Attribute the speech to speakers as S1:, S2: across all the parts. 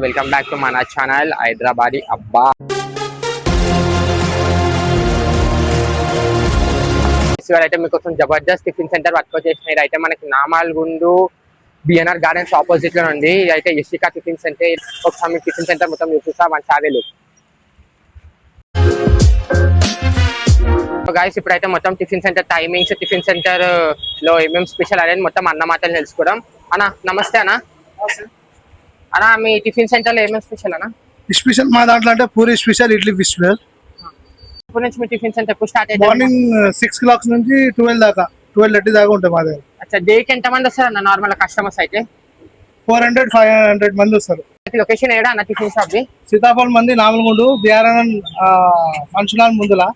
S1: Welcome back to మన channel Hyderabadi అబ్బా. అయితే మీకోసం జబర్దస్త్ టిఫిన్ సెంటర్ పట్టుకొచ్చేసినాయి. అయితే మనకి నామాల్గుండు బిఎన్ఆర్ గార్డెన్స్ ఆపోజిట్ లో ఉంది. అయితే యశికా టిఫిన్ సెంటర్. ఒకసారి మీకు టిఫిన్ సెంటర్ మొత్తం చూపిస్తా మన చావేలు. గైస్ ఇప్పుడైతే మొత్తం tiffin centre timings, tiffin centre లో ఏమేమి స్పెషల్ అనేది మొత్తం అన్న మాటలు తెలుసుకోవడం. అన్న నమస్తే అన్న. అన్నా మీ టిఫిన్ సెంటర్ లో ఏమేమి స్పెషల్ అన్న?
S2: స్పెషల్ మా దాంట్లో అంటే పూరి స్పెషల్, ఇడ్లీ స్పెషల్.
S1: ఇప్పటి నుంచి మీ టిఫిన్ సెంటర్ ఎప్పుడు స్టార్ట్ అయితే?
S2: మార్నింగ్ 6 o'clock నుంచి 12:30 దాకా ఉంటుంది మా దగ్గర.
S1: అచ్చా, డేకి ఎంత మంది వస్తారు అన్న నార్మల్ కస్టమర్స్ అయితే?
S2: 400-500 మంది వస్తారు.
S1: లొకేషన్ ఏడా అన్న టిఫిన్ షాప్ ది?
S2: సీతాఫల్ మంది నామలగుండు బిఆర్ఎన్ ఫంక్షన్ హాల్ ముందులా.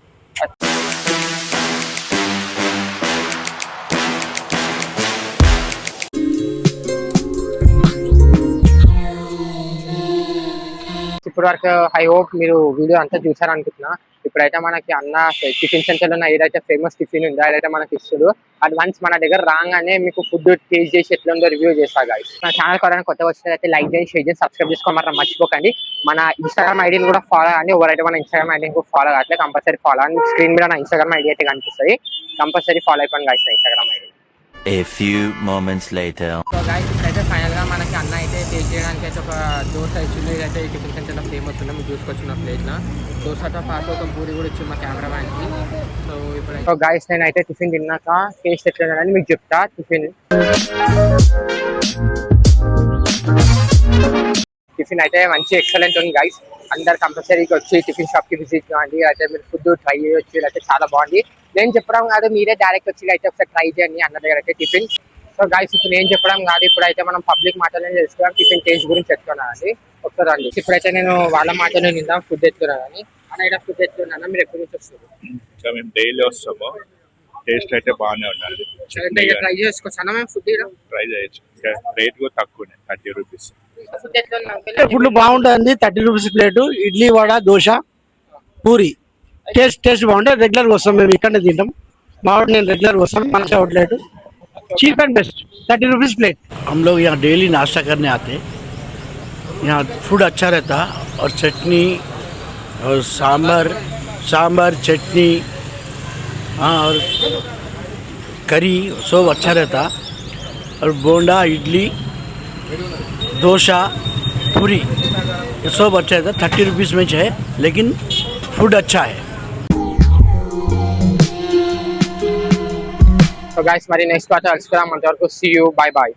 S1: ఇప్పటి వరకు ఐ హోప్ మీరు వీడియో అంతా చూసారనుకుంటున్నా. ఇప్పుడైతే మనకి అన్న టిఫిన్ సెంటర్ లో ఏదైతే ఫేమస్ టిఫిన్ ఉందో అదైతే మనకి ఇస్తుంది. అడ్వాన్స్ మన దగ్గర రాగానే మీకు ఫుడ్ టేస్ట్ చేసి ఎట్లా ఉందో రివ్యూ చేస్తా గైస్. మన ఛానల్ ఎవరైనా కొత్తగా వస్తే అయితే లైక్ చేసి, షేర్ చేసి, సబ్స్క్రైబ్ చేసుకోమని మర్చిపోకండి. మన ఇన్స్టాగ్రామ్ ఐడీని కూడా ఫాలో అండి. ఎవరైతే మన ఇన్స్టాగ్రామ్ ఐడీని కూడా ఫాలో కావట్లేదు కంపల్సరీ ఫాలో అండి. స్క్రీన్ మీద నా ఇన్స్టాగ్రామ్ ఐడి అయితే కనిపిస్తుంది. కంపల్సరీ ఫాలో అయిపోయింది గైస్ నా Instagram ID.
S3: A few moments later.
S1: So guys ఇప్పుడైతే ఫైనల్ గా మనకి అన్న అయితే టేస్ట్ చేయడానికి అయితే ఒక దోశ ఇచ్చింది. ఇదైతే ఈ టిఫిన్ సెంటర్ లో ఫేమస్ ఉంది. మీరు చూసుకొచ్చిన ప్లేట్ లో దోశతో పాటు ఒక పూరి కూడా ఇచ్చింది మా కెమెరామ్యాన్ కి. సో ఇప్పుడు గైస్ నేనైతే టిఫిన్ తిన్నాక టేస్ట్ ఎట్లా అని మీకు చెప్తా. టిఫిన్ అయితే మంచి ఎక్సలెంట్ ఉంది గైస్. అందరు కంపల్సరీకి వచ్చి టిఫిన్ షాప్ కి విజిట్ కావండి. అయితే మీరు ఫుడ్ ట్రై చేయొచ్చు. అయితే చాలా బాగుంది. నేను చెప్పడం కాదు, మీరే డైరెక్ట్ వచ్చి అయితే ఒకసారి ట్రై చేయండి అన్న దగ్గర అయితే టిఫిన్. సో గైస్ ఇప్పుడు నేను చెప్పడం కాదు, ఇప్పుడైతే మనం పబ్లిక్ మాటలు తెలుసుకున్నాం. టిఫిన్ టేస్ట్ గురించి చెప్తున్నానండి. ఒకసారి అండి. ఇప్పుడైతే నేను వాళ్ళ మాటలు నిందా ఫుడ్ ఎత్తున్నానని. అన్న ఫుడ్ ఎత్తున్నాను, మీరు ఎక్కడి నుంచి వస్తారు?
S4: మేము డైలీ వస్తాము. టేస్ట్ అయితే బాగానే ఉండాలి.
S1: ట్రై చేసుకోవచ్చు అన్న. మేము ఫుడ్
S4: ట్రై చేయొచ్చు. రేట్ కూడా తక్కువనే, 30 రూపీస్.
S1: ఫుడ్ ఎట్లా
S2: ఫుడ్ బాగుంటుంది. 30 rupees plate. Idli, vada, dosa, puri. Taste బాగుంటుంది. రెగ్యులర్ వస్తాం మేము, ఇక్కడనే తింటాం. మా వాడు నేను రెగ్యులర్ వస్తాం. మన outlet cheap and best 30 rupees plate. हम लोग यहाँ डेली नाश्ता करने आते हैं. यहाँ फूड अच्छा रहता और चटनी और सांबर चटनी हाँ और करी सब अच्छा रहता. और बोंडा, इडली, डोसा, पूरी ये सब अच्छा रहता. 30 रुपीज़ में है लेकिन फूड अच्छा है.
S1: So guys, మరి నెక్స్ట్ పార్ట్ కలుసుకుందాం. అంతవరకు see you, bye bye.